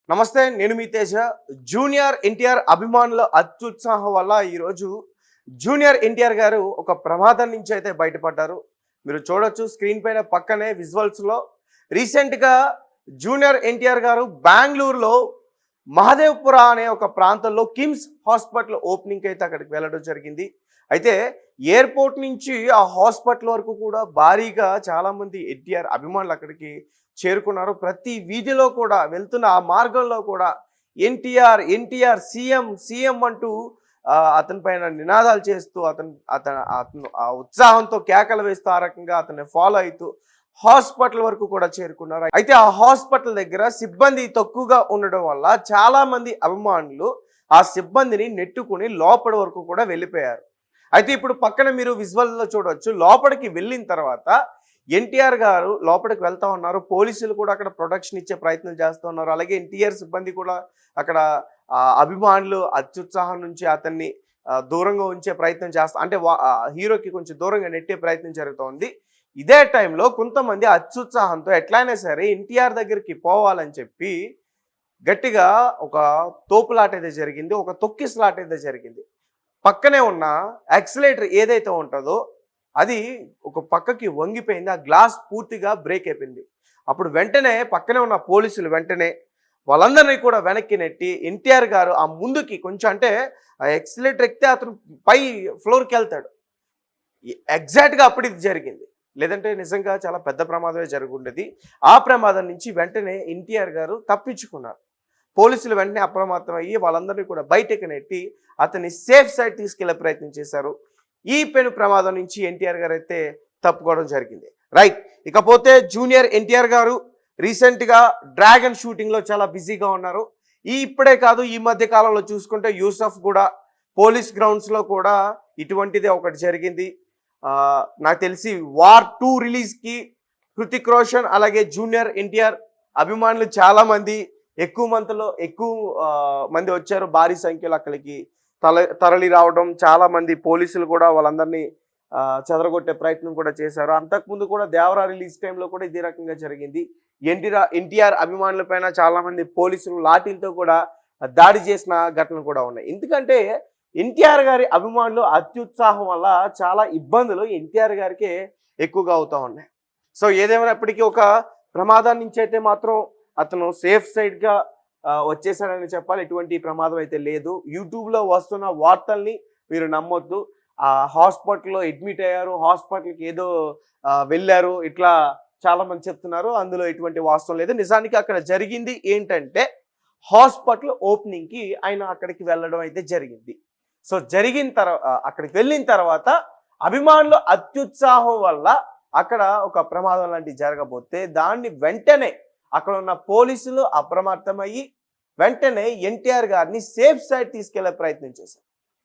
నమస్తే, నేను మీ తేజ. జూనియర్ ఎన్టీఆర్ అభిమానుల అత్యుత్సాహం వల్ల ఈరోజు జూనియర్ ఎన్టీఆర్ గారు ఒక ప్రమాదం నుంచి అయితే బయటపడ్డారు. మీరు చూడొచ్చు స్క్రీన్ పైన పక్కనే విజువల్స్లో. రీసెంట్గా జూనియర్ ఎన్టీఆర్ గారు బెంగళూరులో మహదేవ్పుర అనే ఒక ప్రాంతంలో కిమ్స్ హాస్పిటల్ ఓపెనింగ్ అయితే అక్కడికి వెళ్ళడం జరిగింది. అయితే ఎయిర్పోర్ట్ నుంచి ఆ హాస్పిటల్ వరకు కూడా భారీగా చాలామంది ఎన్టీఆర్ అభిమానులు అక్కడికి చేరుకున్నారు. ప్రతి వీధిలో కూడా వెళ్తున్న ఆ మార్గంలో కూడా ఎన్టీఆర్ ఎన్టీఆర్ సీఎం సీఎం అంటూ అతని పైన నినాదాలు చేస్తూ అతను ఆ ఉత్సాహంతో కేకలు వేస్తూ ఆ రకంగా అతన్ని ఫాలో అవుతూ హాస్పిటల్ వరకు కూడా చేరుకున్నారు. అయితే ఆ హాస్పిటల్ దగ్గర సిబ్బంది తక్కువగా ఉండడం వల్ల చాలా మంది అభిమానులు ఆ సిబ్బందిని నెట్టుకుని లోపలి వరకు కూడా వెళ్ళిపోయారు. అయితే ఇప్పుడు పక్కన మీరు విజువల్లో చూడవచ్చు. లోపలికి వెళ్ళిన తర్వాత ఎన్టీఆర్ గారు లోపలికి వెళ్తా ఉన్నారు. పోలీసులు కూడా అక్కడ ప్రొటెక్షన్ ఇచ్చే ప్రయత్నం చేస్తూ ఉన్నారు. అలాగే ఎన్టీఆర్ సిబ్బంది కూడా అక్కడ అభిమానులు అత్యుత్సాహం నుంచి అతన్ని దూరంగా ఉంచే ప్రయత్నం చేస్తా, అంటే హీరోకి కొంచెం దూరంగా నెట్టే ప్రయత్నం జరుగుతోంది. ఇదే టైంలో కొంతమంది అత్యుత్సాహంతో ఎట్లయినా సరే ఎన్టీఆర్ దగ్గరికి పోవాలని చెప్పి గట్టిగా ఒక తోపులాట అయితే జరిగింది, ఒక తొక్కిసలాట అయితే జరిగింది. పక్కనే ఉన్న యాక్సిలేటర్ ఏదైతే ఉంటుందో అది ఒక పక్కకి వంగిపోయింది. ఆ గ్లాస్ పూర్తిగా బ్రేక్ అయిపోయింది. అప్పుడు వెంటనే పక్కనే ఉన్న పోలీసులు వెంటనే వాళ్ళందరినీ కూడా వెనక్కి నెట్టి ఎన్టీఆర్ గారు ఆ ముందుకి కొంచెం, అంటే ఆ యాక్సిలేటర్ ఎక్కితే అతను పై ఫ్లోర్కి వెళ్తాడు. ఎగ్జాక్ట్గా అప్పుడు ఇది జరిగింది. లేదంటే నిజంగా చాలా పెద్ద ప్రమాదమే జరుగుండేది. ఆ ప్రమాదం నుంచి వెంటనే ఎన్టీఆర్ గారు తప్పించుకున్నారు. పోలీసులు వెంటనే అప్రమత్తం అయ్యి వాళ్ళందరినీ కూడా బయటకు నెట్టి అతన్ని సేఫ్ సైడ్ తీసుకెళ్లే ప్రయత్నం చేశారు. ఈ పెను ప్రమాదం నుంచి ఎన్టీఆర్ గారు అయితే తప్పుకోవడం జరిగింది. రైట్, ఇకపోతే జూనియర్ ఎన్టీఆర్ గారు రీసెంట్గా డ్రాగన్ షూటింగ్లో చాలా బిజీగా ఉన్నారు. ఇప్పుడే కాదు, ఈ మధ్య కాలంలో చూసుకుంటే యూసఫ్ కూడా పోలీస్ గ్రౌండ్స్లో కూడా ఇటువంటిదే ఒకటి జరిగింది. నాకు తెలిసి వార్ 2 రిలీజ్కి హృతిక్ రోషన్ అలాగే జూనియర్ ఎన్టీఆర్ అభిమానులు చాలామంది ఎక్కువ మంది వచ్చారు. భారీ సంఖ్యలో అక్కడికి తరలి రావడం, చాలామంది పోలీసులు కూడా వాళ్ళందరినీ చెదరగొట్టే ప్రయత్నం కూడా చేశారు. అంతకుముందు కూడా దేవరా రిలీజ్ టైంలో కూడా ఇదే రకంగా జరిగింది. ఎన్టీఆర్ అభిమానుల పైన చాలామంది పోలీసులు లాఠీలతో కూడా దాడి చేసిన ఘటనలు కూడా ఉన్నాయి. ఎందుకంటే ఎన్టీఆర్ గారి అభిమానులు అత్యుత్సాహం వల్ల చాలా ఇబ్బందులు ఎన్టీఆర్ గారికే ఎక్కువగా అవుతూ ఉన్నాయి. సో ఏదేమైనప్పటికీ ఒక ప్రమాదం నుంచి అయితే మాత్రం అతను సేఫ్ సైడ్గా వచ్చేసాడని చెప్పాలి. ఎటువంటి ప్రమాదం అయితే లేదు. యూట్యూబ్లో వస్తున్న వార్తల్ని మీరు నమ్మొద్దు. హాస్పిటల్లో అడ్మిట్ అయ్యారు, హాస్పిటల్కి ఏదో వెళ్ళారు, ఇట్లా చాలామంది చెప్తున్నారు. అందులో ఎటువంటి వాస్తవం లేదు. నిజానికి అక్కడ జరిగింది ఏంటంటే హాస్పిటల్ ఓపెనింగ్కి ఆయన అక్కడికి వెళ్ళడం అయితే జరిగింది. సో జరిగిన తర్వాత అక్కడికి వెళ్ళిన తర్వాత అభిమానులు అత్యుత్సాహం వల్ల అక్కడ ఒక ప్రమాదం లాంటివి జరగబోతే దాన్ని వెంటనే అక్కడ ఉన్న పోలీసులు అప్రమత్తమయ్యి వెంటనే ఎన్టీఆర్ గారిని సేఫ్ సైడ్ తీసుకెళ్లే ప్రయత్నం చేశారు.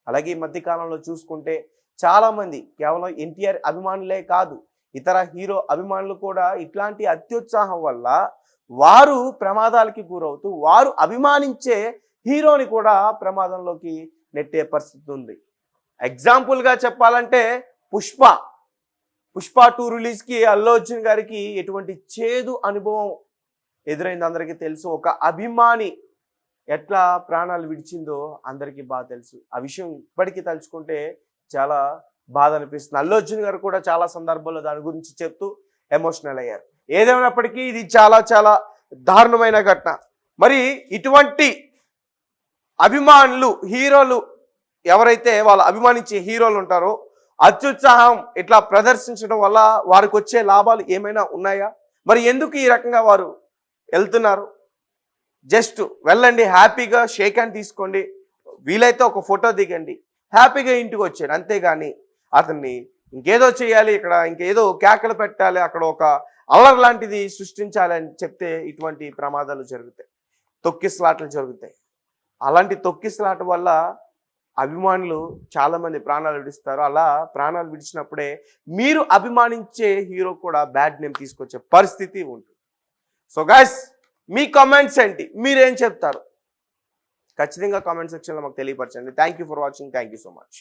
అలాగే ఈ మధ్యకాలంలో చూసుకుంటే చాలామంది కేవలం ఎన్టీఆర్ అభిమానులే కాదు, ఇతర హీరో అభిమానులు కూడా ఇట్లాంటి అత్యుత్సాహం వల్ల వారు ప్రమాదాలకి గురవుతూ వారు అభిమానించే హీరోని కూడా ప్రమాదంలోకి నెట్టే పరిస్థితి ఉంది. ఎగ్జాంపుల్గా చెప్పాలంటే పుష్ప 2 రిలీజ్కి అల్లు అర్జున్ గారికి ఎటువంటి చేదు అనుభవం ఎదురైంది అందరికీ తెలుసు. ఒక అభిమాని ఎట్లా ప్రాణాలు విడిచిందో అందరికీ బాగా తెలుసు. ఆ విషయం ఇప్పటికీ తలుచుకుంటే చాలా బాధ అనిపిస్తుంది. అల్లు అర్జున్ గారు కూడా చాలా సందర్భాల్లో దాని గురించి చెప్తూ ఎమోషనల్ అయ్యారు. ఏదేమైనప్పటికీ ఇది చాలా చాలా దారుణమైన ఘటన. మరి ఇటువంటి అభిమానులు హీరోలు ఎవరైతే వాళ్ళు అభిమానించే హీరోలు ఉంటారో అత్యుత్సాహం ఇట్లా ప్రదర్శించడం వల్ల వారికి వచ్చే లాభాలు ఏమైనా ఉన్నాయా? మరి ఎందుకు ఈ రకంగా వారు వెళ్తున్నారు? జస్ట్ వెళ్ళండి, హ్యాపీగా షేక్ హ్యాండ్ తీసుకోండి, వీలైతే ఒక ఫోటో దిగండి, హ్యాపీగా ఇంటికి వచ్చాడు. అంతేగాని అతన్ని ఇంకేదో చేయాలి, ఇక్కడ ఇంకేదో కేకలు పెట్టాలి, అక్కడ ఒక అల్లర్ లాంటిది సృష్టించాలి అని చెప్తే ఇటువంటి ప్రమాదాలు జరుగుతాయి, తొక్కిసలాటలు జరుగుతాయి. అలాంటి తొక్కిసలాట వల్ల అభిమానులు చాలామంది ప్రాణాలు విడిస్తారు. అలా ప్రాణాలు విడిచినప్పుడే మీరు అభిమానించే హీరో కూడా బ్యాడ్ నేమ్ తీసుకొచ్చే పరిస్థితి ఉంటుంది. సో గైస్, మీ కామెంట్స్ ఏంటి? మీరేం చెప్తారు? ఖచ్చితంగా కామెంట్ సెక్షన్లో మాకు తెలియపరచండి. Thank you for watching. Thank you so much.